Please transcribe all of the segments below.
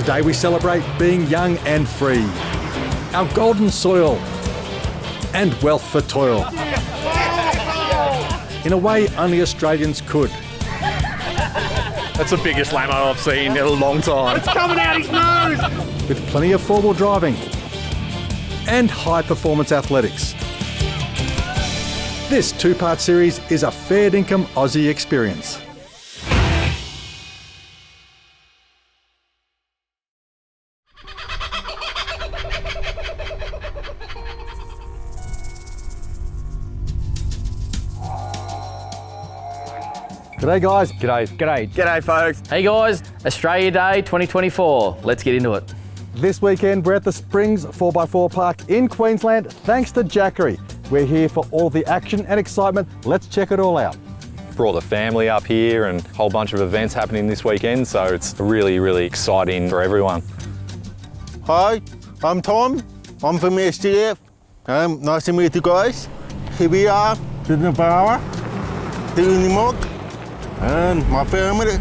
Today we celebrate being young and free, our golden soil, and wealth for toil. In a way only Australians could. That's the biggest lamo I've seen in a long time. It's coming out his nose! With plenty of four-wheel driving and high-performance athletics. This two-part series is a fair dinkum Aussie experience. G'day guys. G'day folks. Hey guys, Australia Day 2024. Let's get into it. This weekend we're at the Springs 4x4 Park in Queensland thanks to Jackery. We're here for all the action and excitement. Let's check it all out. Brought the family up here and a whole bunch of events happening this weekend, so it's really, really exciting for everyone. Hi, I'm Tom. I'm from SDF. Nice to meet you guys. Here we are, to the bar, the Unimog, and my family.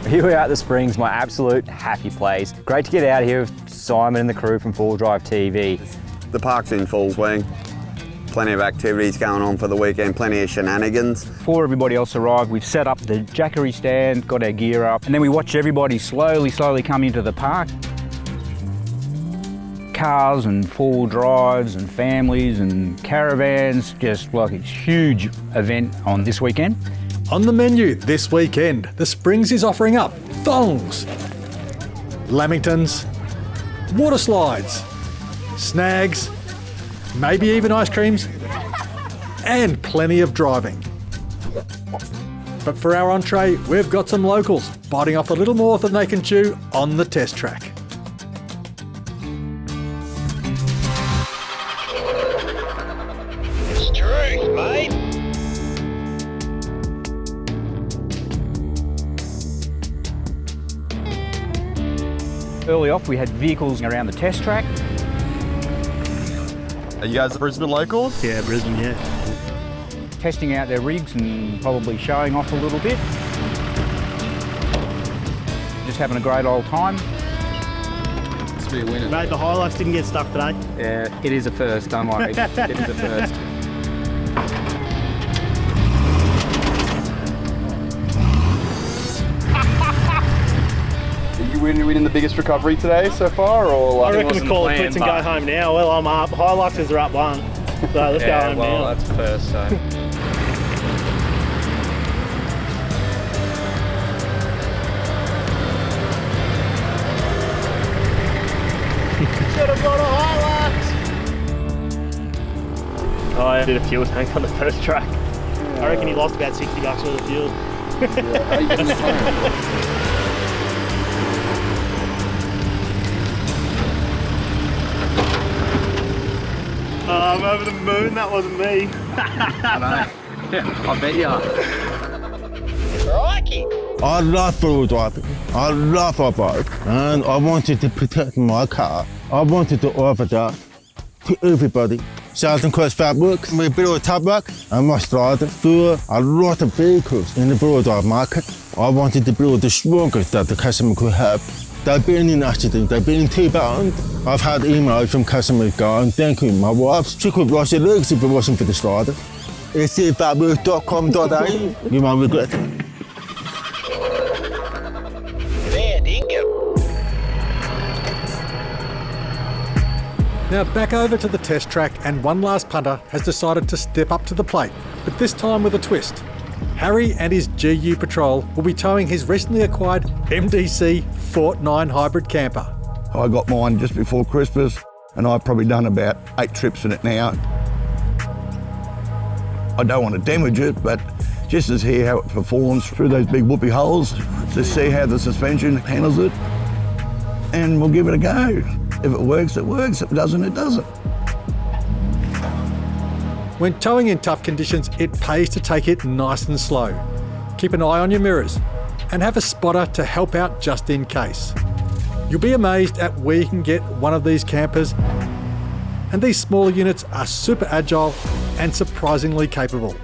Here we are at the Springs, my absolute happy place. Great to get out here with Simon and the crew from Full Drive TV. The park's in full swing. Plenty of activities going on for the weekend, plenty of shenanigans. Before everybody else arrived, we've set up the Jackery stand, got our gear up, and then we watch everybody slowly come into the park. Cars and four-wheel drives and families and caravans, just like a huge event on this weekend. On the menu this weekend, the Springs is offering up thongs, lamingtons, water slides, snags, maybe even ice creams, and plenty of driving. But for our entree, we've got some locals biting off a little more than they can chew on the test track. Early off, we had vehicles around the test track. Are you guys Brisbane locals? Yeah, Brisbane, yeah. Testing out their rigs and probably showing off a little bit. Just having a great old time. It's be a winner. Mate, the Hilux didn't get stuck today. Yeah, it is a first, don't worry. It is a first. Are you winning the biggest recovery today so far, or I like? reckon we call it quits and go home now. Well, I'm up. Hiluxes are up one. So let's go home now. That's a first, so. Should have got a Hilux! Oh, I did a fuel tank on the first track. I reckon he lost about $60 worth of fuel. I'm over the moon, that wasn't me. I know. Yeah, I bet you are. Crikey! I love full driving. I love a bike, and I wanted to protect my car. I wanted to offer that to everybody. Southern Cross Fabrics, we build a tub rack and my strider for a lot of vehicles in the broader market. I wanted to build the strongest that the customer could have. They've been in accidents, they've been T-boned. I've had emails from customers going, thank you, my wife, she could have lost her legs if it wasn't for the strider. scfabrics.com.au, you won't regret it. Now back over to the test track, and one last punter has decided to step up to the plate, but this time with a twist. Harry and his GU Patrol will be towing his recently acquired MDC Fort 9 hybrid camper. I got mine just before Christmas and I've probably done about 8 trips in it now. I don't want to damage it, but just to see how it performs through those big whoopee holes, to see how the suspension handles it, and we'll give it a go. If it works, it works. If it doesn't, it doesn't. When towing in tough conditions, it pays to take it nice and slow. Keep an eye on your mirrors and have a spotter to help out just in case. You'll be amazed at where you can get one of these campers, and these smaller units are super agile and surprisingly capable.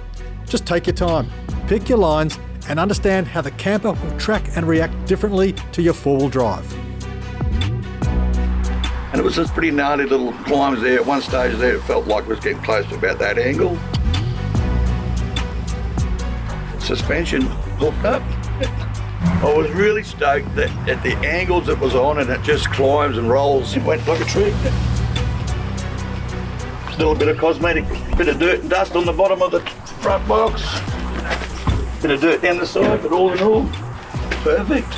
Just take your time, pick your lines and understand how the camper will track and react differently to your four-wheel drive. And it was just pretty gnarly little climbs there. At one stage there, it felt like it was getting close to about that angle. Suspension hooked up. I was really stoked that at the angles it was on and it just climbs and rolls. It went like a tree. Still a bit of cosmetic, bit of dirt and dust on the bottom of the front box. Bit of dirt down the side, but all in all, perfect.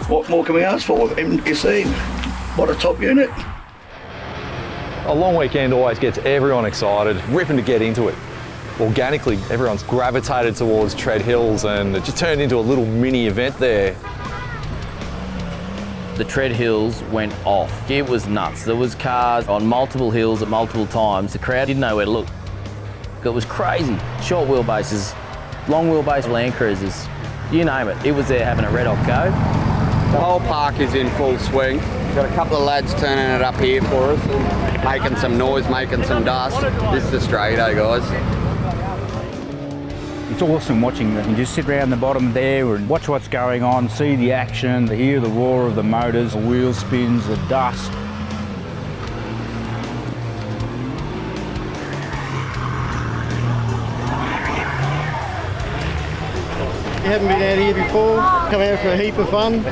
What more can we ask for? You see, what a top unit. A long weekend always gets everyone excited, ripping to get into it. Organically, everyone's gravitated towards Tread Hills and it just turned into a little mini event there. The Tread Hills went off. It was nuts. There was cars on multiple hills at multiple times. The crowd didn't know where to look. It was crazy. Short wheelbases, long wheelbase Land Cruisers, you name it. It was there having a red hot go. The whole park is in full swing. Got a couple of lads turning it up here for us and making some noise, making some dust. This is Australia Day, guys. It's awesome watching them. You just sit around the bottom there and watch what's going on, see the action, hear the roar of the motors, the wheel spins, the dust. You haven't been out here before? Come out for a heap of fun?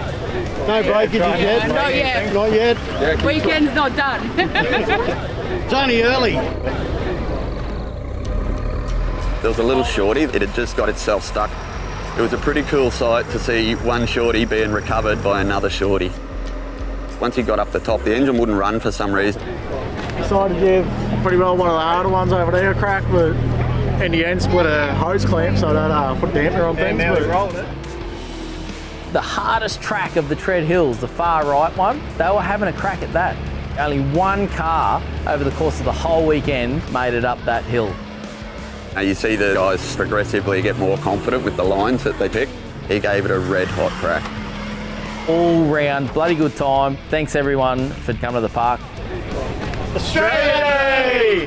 No breakages yet? Not yet. Not yet? Weekend's not done. It's only early. There was a little shorty, it had just got itself stuck. It was a pretty cool sight to see one shorty being recovered by another shorty. Once he got up the top, the engine wouldn't run for some reason. Decided to give pretty well one of the harder ones over there a crack, but in the end split a hose clamp so I don't put a damper on things. Now rolling it. The hardest track of the Tread Hills, the far right one, they were having a crack at that. Only one car over the course of the whole weekend made it up that hill. Now you see the guys progressively get more confident with the lines that they pick. He gave it a red hot crack. All round, bloody good time. Thanks everyone for coming to the park. Australia!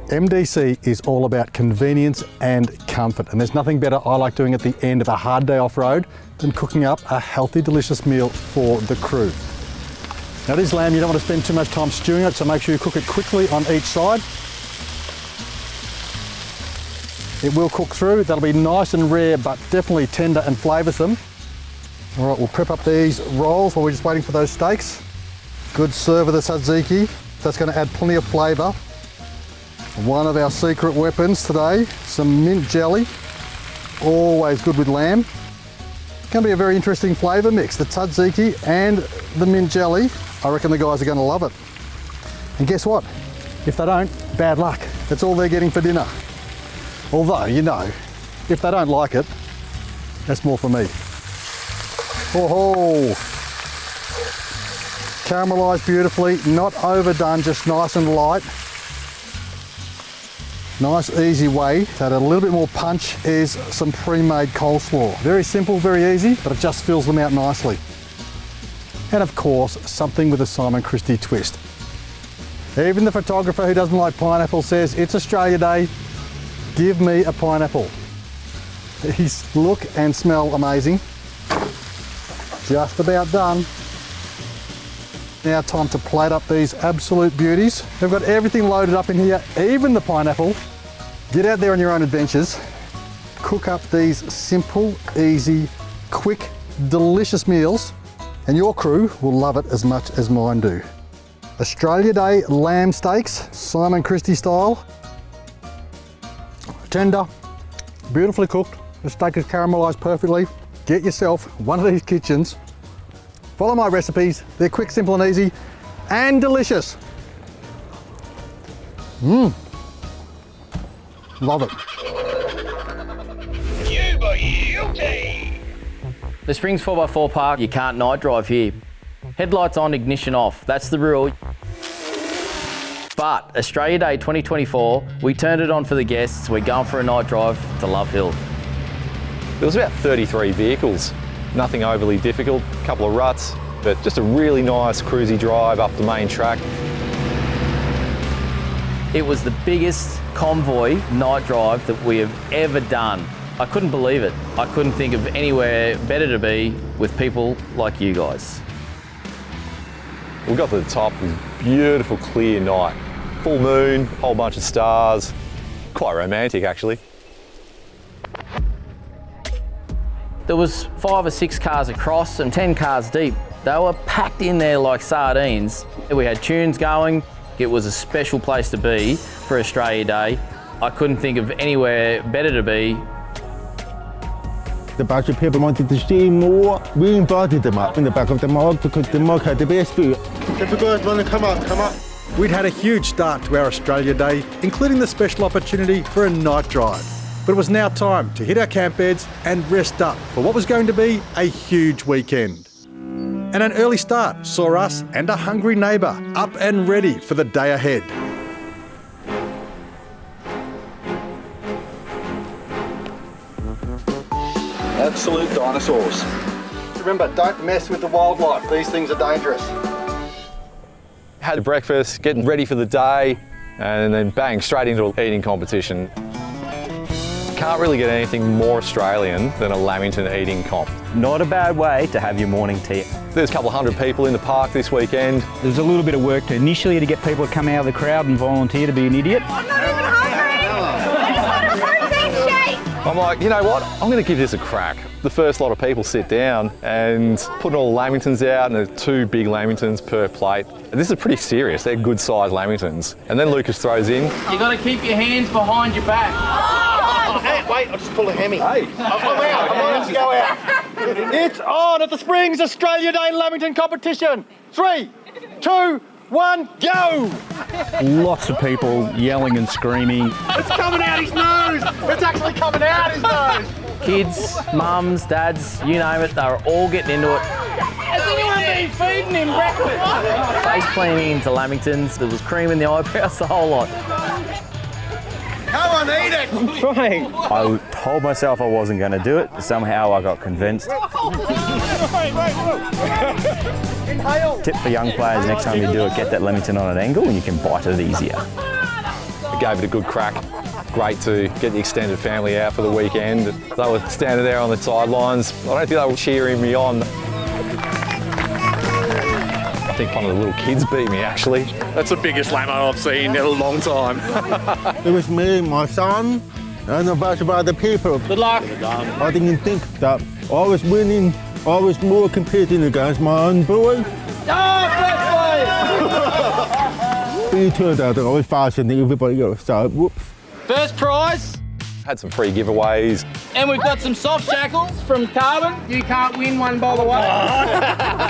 MDC is all about convenience and comfort, and there's nothing better I like doing at the end of a hard day off-road than cooking up a healthy, delicious meal for the crew. Now this lamb, you don't want to spend too much time stewing it, so make sure you cook it quickly on each side. It will cook through. That'll be nice and rare, but definitely tender and flavoursome. All right, we'll prep up these rolls while we're just waiting for those steaks. Good serve of the tzatziki. That's going to add plenty of flavour. One of our secret weapons today, some mint jelly. Always good with lamb. Going to be a very interesting flavour mix, the tzatziki and the mint jelly. I reckon the guys are going to love it. And guess what? If they don't, bad luck. That's all they're getting for dinner. Although, you know, if they don't like it, that's more for me. Oh, caramelised beautifully, not overdone, just nice and light. Nice easy way to add a little bit more punch is some pre-made coleslaw. Very simple, very easy, but it just fills them out nicely. And of course, something with a Simon Christie twist. Even the photographer who doesn't like pineapple says, it's Australia Day, give me a pineapple. These look and smell amazing. Just about done. Now time to plate up these absolute beauties. We've got everything loaded up in here, even the pineapple. Get out there on your own adventures. Cook up these simple, easy, quick, delicious meals, and your crew will love it as much as mine do. Australia Day lamb steaks, Simon Christie style. Tender, beautifully cooked. The steak is caramelised perfectly. Get yourself one of these kitchens. Follow my recipes. They're quick, simple and easy and delicious. Love it. The Springs 4x4 Park, you can't night drive here. Headlights on, ignition off. That's the rule. But Australia Day 2024, we turned it on for the guests. We're going for a night drive to Love Hill. There was about 33 vehicles. Nothing overly difficult, a couple of ruts, but just a really nice cruisy drive up the main track. It was the biggest convoy night drive that we have ever done. I couldn't believe it. I couldn't think of anywhere better to be with people like you guys. We got to the top, it was a beautiful, clear night. Full moon, whole bunch of stars. Quite romantic, actually. There was 5 or 6 cars across and 10 cars deep. They were packed in there like sardines. We had tunes going. It was a special place to be for Australia Day. I couldn't think of anywhere better to be. The bunch of people wanted to see more. We invited them up in the back of the mog because the mog had the best food. If you guys want to come up, come up. We'd had a huge start to our Australia Day, including the special opportunity for a night drive. But it was now time to hit our camp beds and rest up for what was going to be a huge weekend. And an early start saw us and a hungry neighbour up and ready for the day ahead. Absolute dinosaurs. Remember, don't mess with the wildlife. These things are dangerous. Had breakfast, getting ready for the day, and then bang, straight into an eating competition. Can't really get anything more Australian than a lamington eating comp. Not a bad way to have your morning tea. There's a couple of hundred people in the park this weekend. There's a little bit of work initially to get people to come out of the crowd and volunteer to be an idiot. I'm not even hungry! I just want a protein shake! I'm like, you know what? I'm going to give this a crack. The first lot of people sit down and putting all the lamingtons out, and there's 2 big lamingtons per plate. And this is pretty serious. They're good sized lamingtons. And then Lucas throws in. You got to keep your hands behind your back. Hey, wait, I'll just pull a Hemi. Hey, I'm out. I'm ready to go out. It's on at the Springs Australia Day Lamington competition. 3, 2, 1, go! Lots of people yelling and screaming. It's coming out his nose! It's actually coming out his nose! Kids, mums, dads, you name it, they were all getting into it. Has anyone been feeding him breakfast? Face planting into lamingtons, there was cream in the eyebrows, the whole lot. Come on, eat it! I'm trying. I told myself I wasn't going to do it. Somehow I got convinced. Tip for young players, next time you do it, get that lamington on an angle and you can bite it easier. I gave it a good crack. Great to get the extended family out for the weekend. They were standing there on the sidelines. I don't think they were cheering me on. I think one of the little kids beat me, actually. That's the biggest lammo I've seen in a long time. It was me, my son, and a bunch of other people. Good luck. I didn't think that I was winning. I was more competing against my own boy. It turned out that I was faster than everybody else, so whoops. First prize. Had some free giveaways. And we've got some soft shackles from Carbon. You can't win one, by the way.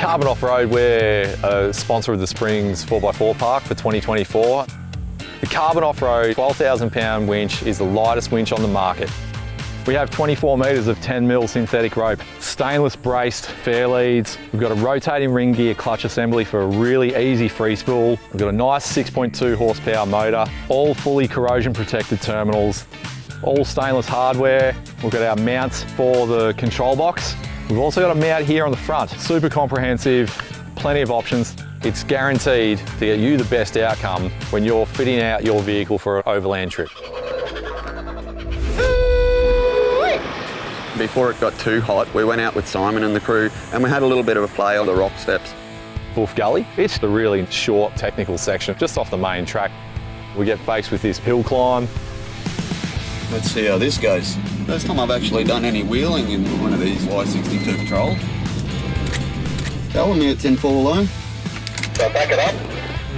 Carbon Off-Road, we're a sponsor of the Springs 4x4 Park for 2024. The Carbon Off-Road 12,000 pound winch is the lightest winch on the market. We have 24 metres of 10mm synthetic rope, stainless braced fair leads. We've got a rotating ring gear clutch assembly for a really easy free spool. We've got a nice 6.2 horsepower motor, all fully corrosion protected terminals, all stainless hardware. We've got our mounts for the control box. We've also got a mount here on the front. Super comprehensive, plenty of options. It's guaranteed to get you the best outcome when you're fitting out your vehicle for an overland trip. Before it got too hot, we went out with Simon and the crew and we had a little bit of a play on the rock steps. Wolf Gully, it's the really short technical section just off the main track. We get faced with this hill climb. Let's see how this goes. First time I've actually done any wheeling in one of these Y62 patrols. Telling me it's in full line. So back it up.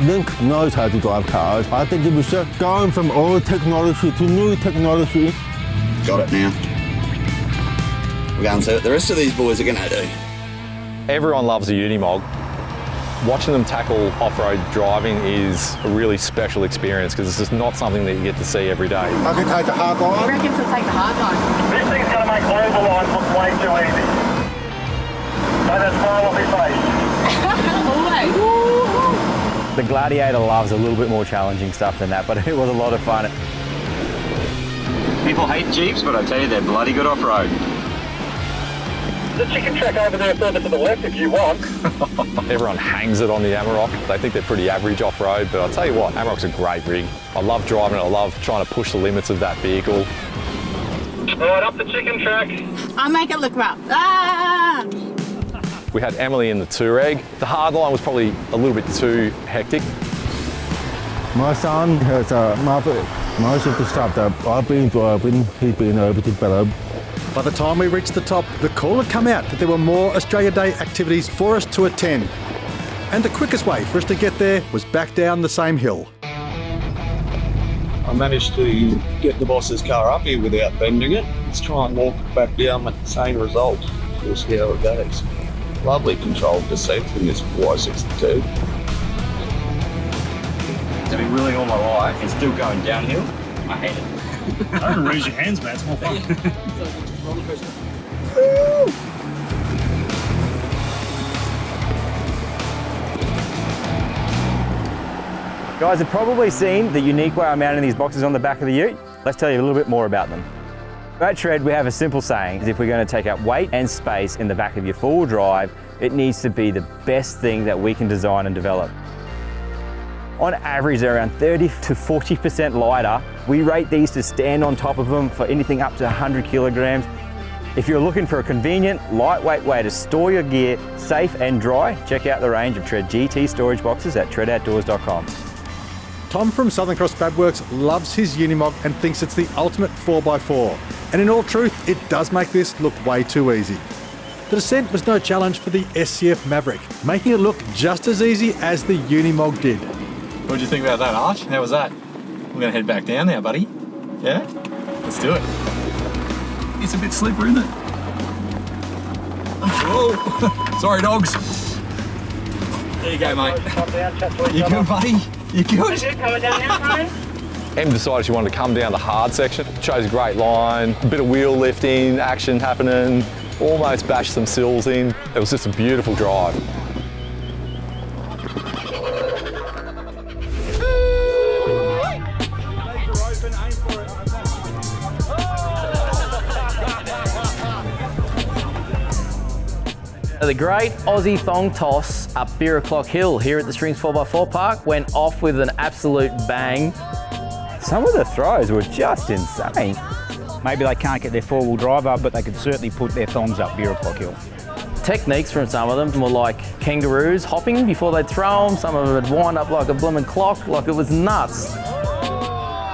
Link knows how to drive cars. I think it was just going from old technology to new technology. Got it now. We're going to see what the rest of these boys are going to do. Everyone loves a Unimog. Watching them tackle off-road driving is a really special experience because it's just not something that you get to see every day. I can take the hard line. I reckon to take the hard line. This thing's going to make oval lines look way too easy. So that smile on his face. The Gladiator loves a little bit more challenging stuff than that, but it was a lot of fun. People hate Jeeps, but I tell you, they're bloody good off-road. The chicken track over there further to the left if you want. Everyone hangs it on the Amarok. They think they're pretty average off-road, but I'll tell you what, Amarok's a great rig. I love driving it, I love trying to push the limits of that vehicle. Right, up the chicken track. I'll make it look rough. Ah! We had Emily in the Touareg. The hard line was probably a little bit too hectic. My son has a mother. Most of the stuff that I've been driving, he's been able to develop. By the time we reached the top, the call had come out that there were more Australia Day activities for us to attend. And the quickest way for us to get there was back down the same hill. I managed to get the boss's car up here without bending it. Let's try and walk back down with the same result. We'll see how it goes. Lovely controlled descent in this Y62. It's been wheeling all my life and still going downhill. I hate it. I don't raise your hands, man. It's more fun. Guys have probably seen the unique way I'm mounting these boxes on the back of the ute. Let's tell you a little bit more about them. At Shred, we have a simple saying, is if we're going to take up weight and space in the back of your four-wheel drive, it needs to be the best thing that we can design and develop. On average, they're around 30 to 40% lighter. We rate these to stand on top of them for anything up to 100 kilograms. If you're looking for a convenient, lightweight way to store your gear safe and dry, check out the range of Tread GT storage boxes at treadoutdoors.com. Tom from Southern Cross Fabworks loves his Unimog and thinks it's the ultimate 4x4. And in all truth, it does make this look way too easy. The descent was no challenge for the SCF Maverick, making it look just as easy as the Unimog did. What did you think about that, Arch? How was that? We're going to head back down now, buddy. Yeah? Let's do it. It's a bit slippery, isn't it? Whoa! Sorry, dogs. There you go, mate. You good, buddy? You good? Em decided she wanted to come down the hard section. Chose a great line, a bit of wheel lifting, action happening, almost bashed some sills in. It was just a beautiful drive. The great Aussie thong toss up Beer O'Clock Hill here at the Springs 4x4 Park went off with an absolute bang. Some of the throws were just insane. Maybe they can't get their four-wheel drive up, but they could certainly put their thongs up Beer O'Clock Hill. Techniques from some of them were like kangaroos hopping before they'd throw them. Some of them would wind up like a blooming clock, like it was nuts.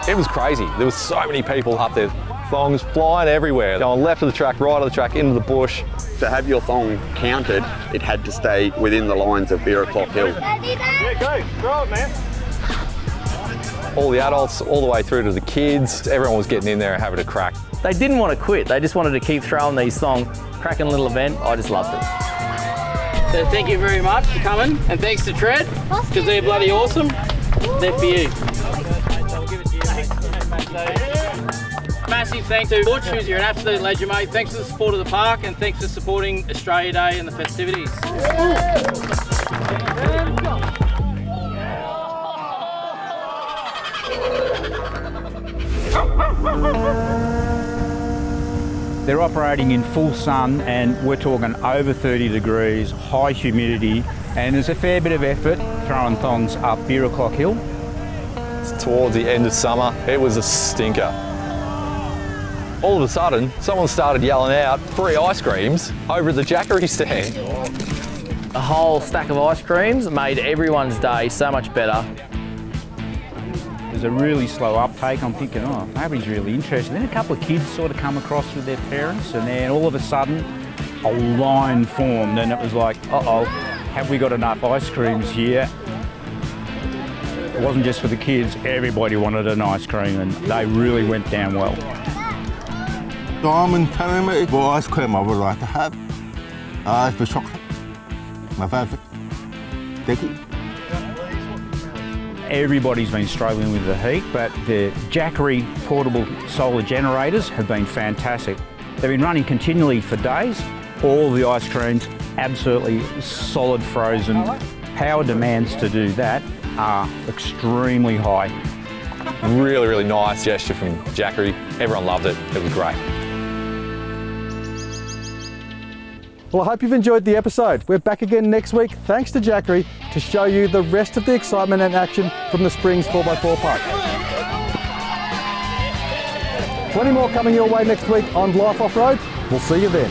It was crazy. There was so many people up there. Thongs flying everywhere. Going left of the track, right of the track, into the bush. To have your thong counted, it had to stay within the lines of Beer O'Clock Hill. Yeah, go. Throw it, man. All the adults, all the way through to the kids, everyone was getting in there and having a crack. They didn't want to quit. They just wanted to keep throwing these thongs. Cracking little event. I just loved it. So thank you very much for coming, and thanks to Tread, because they're bloody awesome. They're for you. Massive thanks to Butch, who's you're an absolute legend, mate. Thanks for the support of the park, and thanks for supporting Australia Day and the festivities. They're operating in full sun, and we're talking over 30 degrees, high humidity, and there's a fair bit of effort throwing thongs up Beer O'Clock Hill. Towards the end of summer, it was a stinker. All of a sudden, someone started yelling out free ice creams over at the Jackery stand. A whole stack of ice creams made everyone's day so much better. There's a really slow uptake. I'm thinking, oh, nobody's really interested. Then a couple of kids sort of come across with their parents, and then all of a sudden, a line formed, and it was like, uh-oh, have we got enough ice creams here? It wasn't just for the kids, everybody wanted an ice cream, and they really went down well. Diamond telling me what ice cream I would like to have. For chocolate. My favourite. Thank you. Everybody's been struggling with the heat, but the Jackery portable solar generators have been fantastic. They've been running continually for days. All the ice creams, absolutely solid frozen. Power demands to do that are extremely high. Really, really nice gesture from Jackery. Everyone loved it. It was great. Well, I hope you've enjoyed the episode. We're back again next week, thanks to Jackery, to show you the rest of the excitement and action from the Springs 4x4 Park. Plenty more coming your way next week on Life Off-Road. We'll see you then.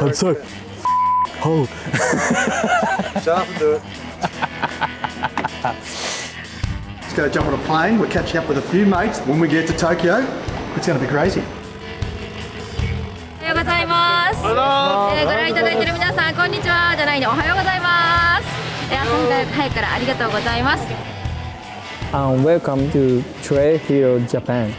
I'm so cold. Shut up and do it. Let's go jump on a plane. We're catching up with a few mates. When we get to Tokyo, it's going to be crazy. おはようございます。ご覧いただいている皆さん、こんにちは。じゃないね、おはようございます。朝早くからありがとうございます。Welcome to Trade Hero Japan.